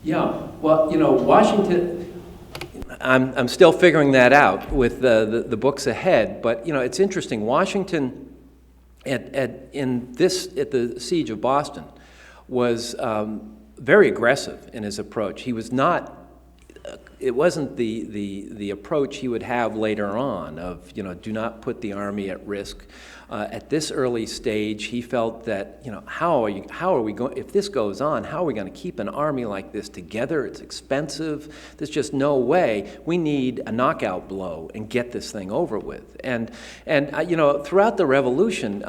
Yeah, well, Washington, I'm still figuring that out with the books ahead, but, it's interesting. Washington, at the Siege of Boston, was very aggressive in his approach. He was not. It wasn't the approach he would have later on of, do not put the Army at risk. At this early stage, he felt that, how are we going, if this goes on, how are we going to keep an army like this together? It's expensive. There's just no way. We need a knockout blow and get this thing over with. And throughout the Revolution,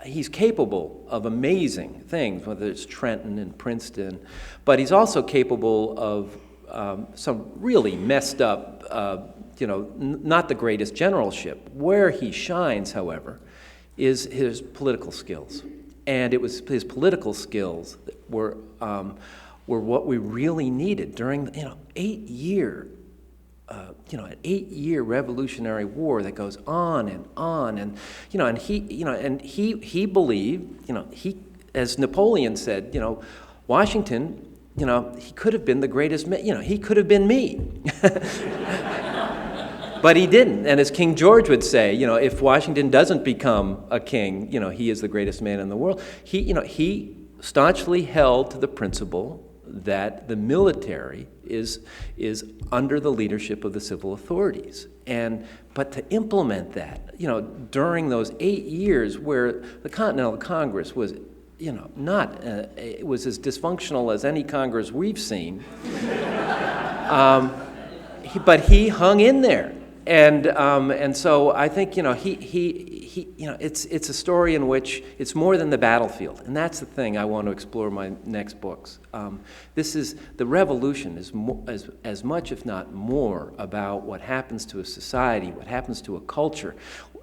he's capable of amazing things, whether it's Trenton and Princeton, but he's also capable of some really messed up, not the greatest generalship. Where he shines, however, is his political skills. And it was his political skills that were what we really needed during, an 8-year Revolutionary War that goes on, and he believed, as Napoleon said, Washington, he could have been the greatest man, he could have been me. But he didn't, and as King George would say, if Washington doesn't become a king, he is the greatest man in the world. He staunchly held to the principle that the military is under the leadership of the civil authorities, but to implement that, during those 8 years where the Continental Congress was, it was as dysfunctional as any Congress we've seen, but he hung in there, and so I think it's a story in which it's more than the battlefield, and that's the thing I want to explore in my next books. The Revolution is as much, if not more, about what happens to a society, what happens to a culture,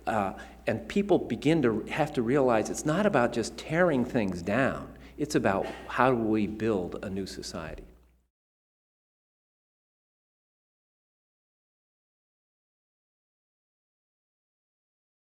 and people begin to have to realize it's not about just tearing things down. It's about how do we build a new society.